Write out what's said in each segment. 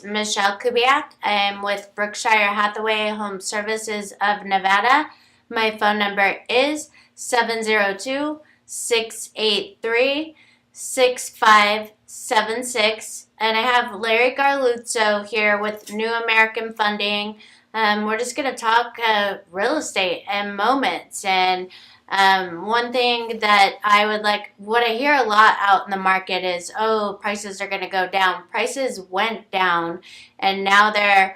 Michele Kubiak. I'm with Berkshire Hathaway Home Services of Nevada. My phone number is 702 683 6576. And I have Larry Garluzzo here with New American Funding. We're just going to talk real estate and moments. And one thing that I would like, what I hear a lot out in the market is, oh, prices are going to go down. Prices went down and now they're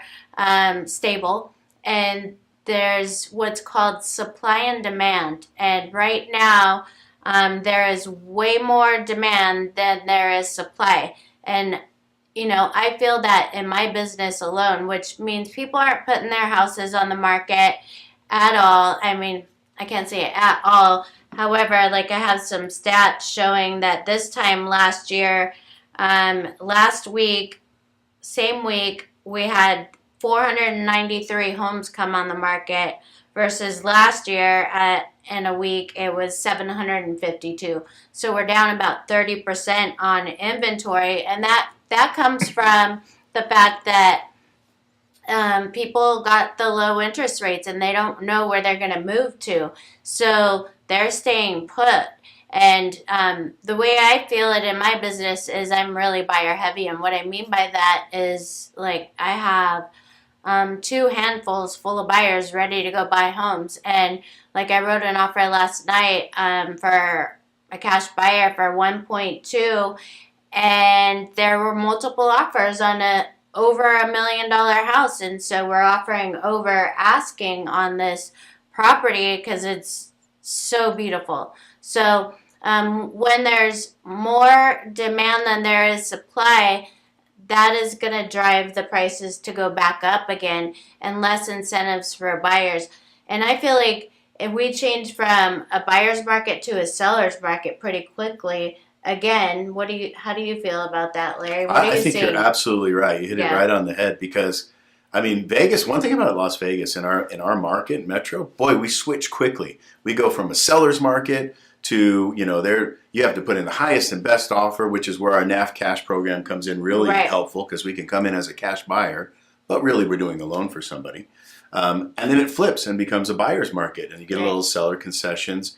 stable. And there's what's called supply and demand. And right now, there is way more demand than there is supply. And I feel that in my business alone, which means people aren't putting their houses on the market at all. I mean, I can't say it at all. However, like I have some stats showing that this time last year, last week, same week, we had 493 homes come on the market versus last year in a week it was 752. So we're down about 30% on inventory, and that comes from the fact that people got the low interest rates and they don't know where they're going to move to. So they're staying put. And the way I feel it in my business is I'm really buyer heavy. And what I mean by that is, like, I have two handfuls full of buyers ready to go buy homes. And like I wrote an offer last night for a cash buyer for 1.2, and there were multiple offers on over $1 million house, and so we're offering over asking on this property because it's so beautiful. So when there's more demand than there is supply, that is going to drive the prices to go back up again, and less incentives for buyers. And I feel like if we change from a buyer's market to a seller's market pretty quickly, again, how do you feel about that, Larry? What are I you think seeing? you're absolutely right. You hit it right on the head because, I mean, Vegas. One thing about Las Vegas in our market, Metro, boy, we switch quickly. We go from a seller's market to there. You have to put in the highest and best offer, which is where our NAF cash program comes in really Right. helpful because we can come in as a cash buyer, but really we're doing a loan for somebody, and then it flips and becomes a buyer's market, and you get a Right. little seller concessions.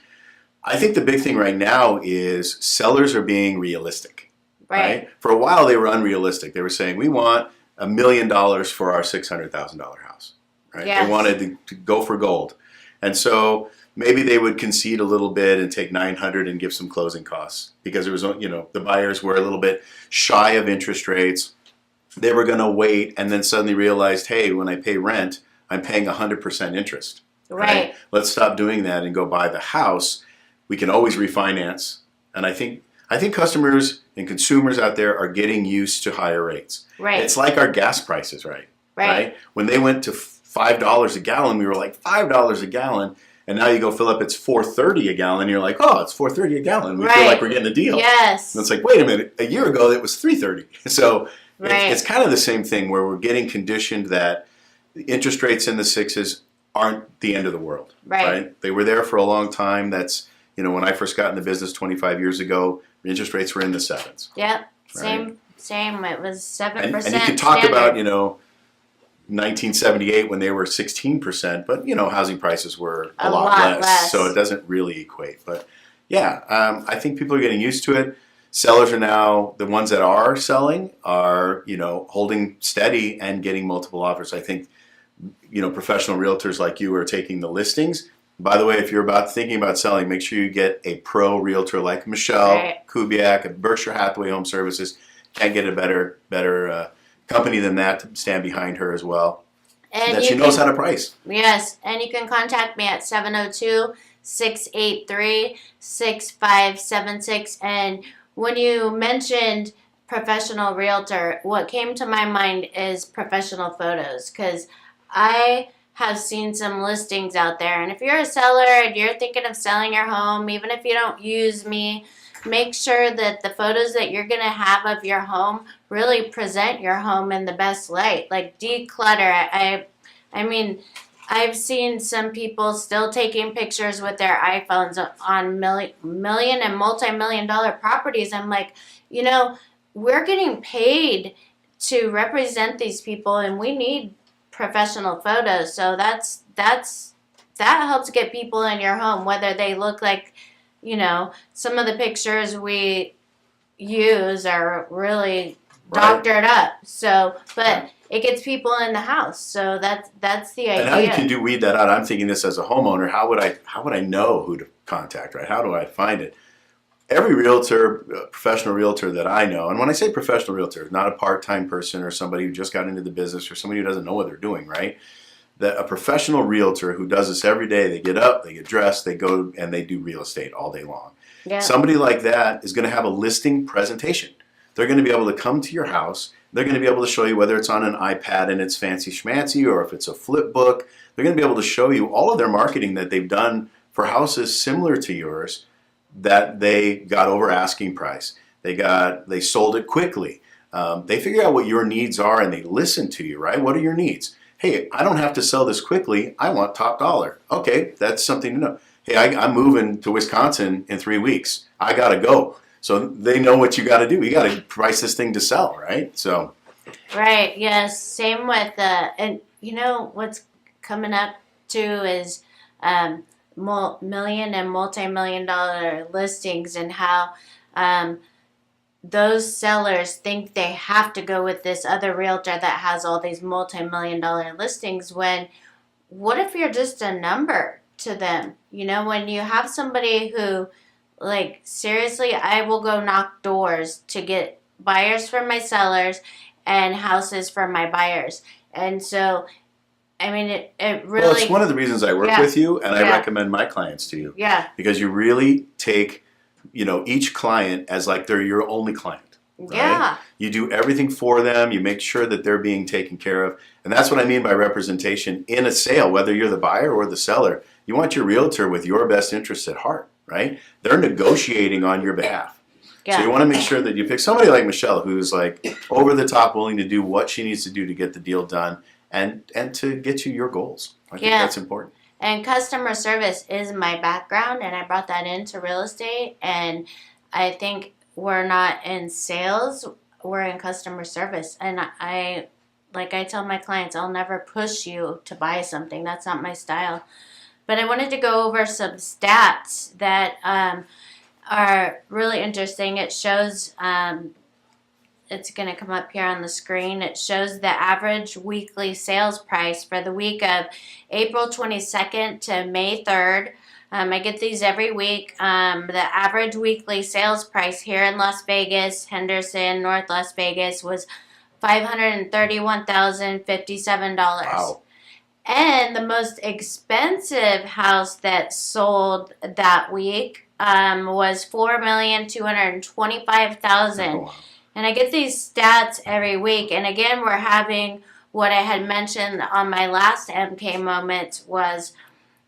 I think the big thing right now is sellers are being realistic. Right. For a while, they were unrealistic. They were saying, we want $1 million for our $600,000 house. Right? Yes. They wanted to go for gold. And so maybe they would concede a little bit and take 900 and give some closing costs because it was, the buyers were a little bit shy of interest rates. They were going to wait and then suddenly realized, hey, when I pay rent, I'm paying 100% interest. Right. Let's stop doing that and go buy the house. We can always refinance. And I think customers and consumers out there are getting used to higher rates. Right. It's like our gas prices, right? Right. When they went to $5 a gallon, we were like, $5 a gallon. And now you go fill up, it's $4.30 a gallon. You're like, oh, it's $4.30 a gallon. We feel like we're getting a deal. Yes. And it's like, wait a minute, a year ago it was $3.30. So Right. it's kind of the same thing where we're getting conditioned that the interest rates in the sixes aren't the end of the world. Right. They were there for a long time. That's, when I first got in the business 25 years ago, interest rates were in the sevens. Yep. Right? Same. It was 7%. And you can talk about, 1978 when they were 16%, but housing prices were a lot less, so it doesn't really equate. But yeah, I think people are getting used to it. Sellers are now, the ones that are selling are holding steady and getting multiple offers. I think professional realtors like you are taking the listings. By the way, if you're thinking about selling, make sure you get a pro realtor like Michele Kubiak at Berkshire Hathaway Home Services. Can't get a better company than that to stand behind her as well. And that she knows how to price. Yes, and you can contact me at 702-683-6576. And when you mentioned professional realtor, what came to my mind is professional photos, because I have seen some listings out there. And if you're a seller and you're thinking of selling your home, even if you don't use me, make sure that the photos that you're going to have of your home really present your home in the best light. Like, declutter. I mean, I've seen some people still taking pictures with their iPhones on million and multi-million dollar properties. I'm like, we're getting paid to represent these people, and we need professional photos. So that helps get people in your home, whether they look like, some of the pictures we use are really doctored up. So, but it gets people in the house. So that's the idea. And how you can weed that out? I'm thinking this as a homeowner. How would I know who to contact? Right? How do I find it? Every realtor, professional realtor that I know, and when I say professional realtor, not a part-time person or somebody who just got into the business or somebody who doesn't know what they're doing, right? That a professional realtor who does this every day, they get up, they get dressed, they go and they do real estate all day long. Yeah. Somebody like that is going to have a listing presentation. They're going to be able to come to your house. They're going to be able to show you whether it's on an iPad and it's fancy schmancy or if it's a flip book. They're going to be able to show you all of their marketing that they've done for houses similar to yours that they got over asking price. They sold it quickly. They figure out what your needs are and they listen to you, right? What are your needs? Hey, I don't have to sell this quickly. I want top dollar. Okay, that's something to know. Hey, I'm moving to Wisconsin in 3 weeks. I got to go. So they know what you got to do. You got to price this thing to sell, right? So. Right. Yes. Same with and what's coming up too is million and multi-million dollar listings, and how those sellers think they have to go with this other realtor that has all these multi-million dollar listings, when what if you're just a number to them? When you have somebody who, like, seriously, I will go knock doors to get buyers for my sellers and houses for my buyers. And so, I mean, it really... Well, it's one of the reasons I work with you, and I recommend my clients to you. Yeah. Because you really take, each client as like they're your only client. Right? Yeah. You do everything for them. You make sure that they're being taken care of. And that's what I mean by representation in a sale, whether you're the buyer or the seller. You want your realtor with your best interests at heart, right? They're negotiating on your behalf. Yeah. So you want to make sure that you pick somebody like Michele, who's like over the top, willing to do what she needs to do to get the deal done and to get you your goals. I think that's important. And customer service is my background, and I brought that into real estate. And I think we're not in sales, we're in customer service. And I tell my clients, I'll never push you to buy something. That's not my style. But I wanted to go over some stats that are really interesting. It shows, it's going to come up here on the screen. It shows the average weekly sales price for the week of April 22nd to May 3rd. I get these every week. The average weekly sales price here in Las Vegas, Henderson, North Las Vegas, was $531,057. Wow. And the most expensive house that sold that week was $4,225,000. Oh, wow. And I get these stats every week. And again, we're having what I had mentioned on my last MK moment was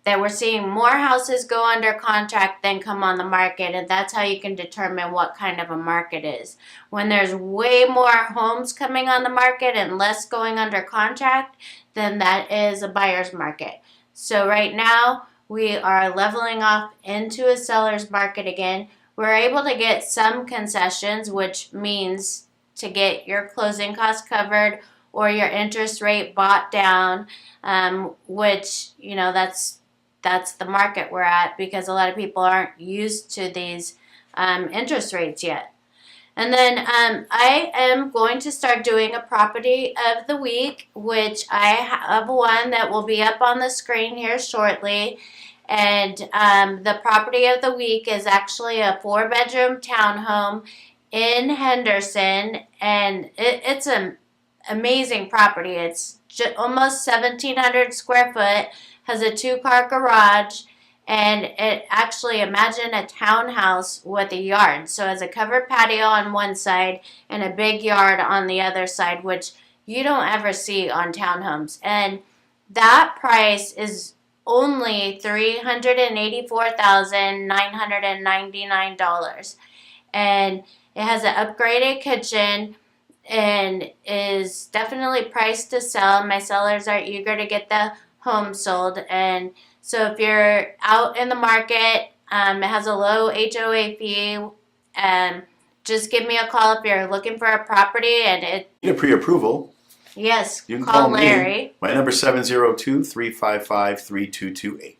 that we're seeing more houses go under contract than come on the market, and that's how you can determine what kind of a market is. When there's way more homes coming on the market and less going under contract, then that is a buyer's market. So right now, we are leveling off into a seller's market again. We're able to get some concessions, which means to get your closing costs covered or your interest rate bought down, which, that's the market we're at, because a lot of people aren't used to these interest rates yet. And then I am going to start doing a property of the week, which I have one that will be up on the screen here shortly. And the property of the week is actually a 4-bedroom townhome in Henderson. And it's an amazing property. It's almost 1,700 square foot. Has a 2-car garage, and it actually, imagine a townhouse with a yard. So it has a covered patio on one side and a big yard on the other side, which you don't ever see on townhomes. And that price is only $384,999. And it has an upgraded kitchen and is definitely priced to sell. My sellers are eager to get the home sold. And so if you're out in the market, it has a low HOA fee, just give me a call if you're looking for a property and Need a pre-approval. yes, You can call call Larry. me. My number is 702-355-3228.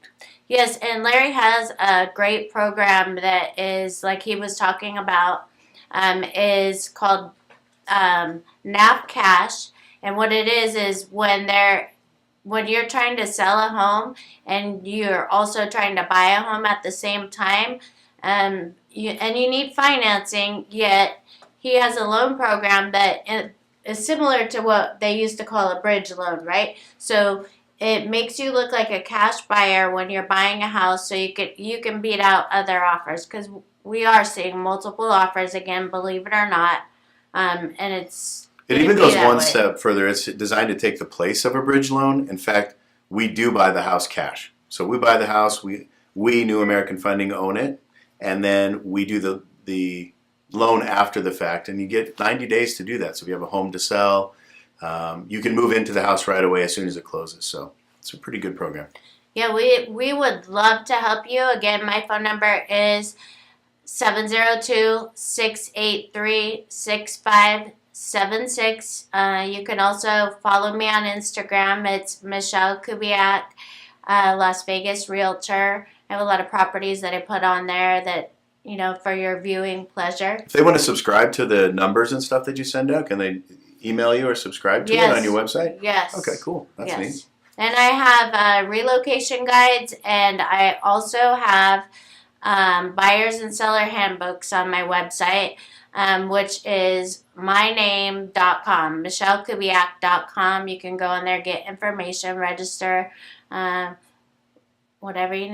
Yes, and Larry has a great program that is like he was talking about, is called NAP Cash, and what it is when you're trying to sell a home and you're also trying to buy a home at the same time, you need financing, yet he has a loan program that is similar to what they used to call a bridge loan, right? So it makes you look like a cash buyer when you're buying a house, so you can beat out other offers, because we are seeing multiple offers again, believe it or not, and It even goes one step further. It's designed to take the place of a bridge loan. In fact, we do buy the house cash. So we buy the house, we New American Funding own it, and then we do the loan after the fact, and you get 90 days to do that. So if you have a home to sell, you can move into the house right away as soon as it closes. So it's a pretty good program. Yeah, we would love to help you. Again, my phone number is 702-683-6576. You can also follow me on Instagram. It's Michele Kubiak, Las Vegas Realtor. I have a lot of properties that I put on there that, for your viewing pleasure. If they want to subscribe to the numbers and stuff that you send out, can they email you or subscribe to it on your website? Yes. Okay, cool. That's neat. And I have relocation guides, and I also have buyers and seller handbooks on my website, which is myname.com, michelekubiak.com. You can go in there, get information, register, whatever you need.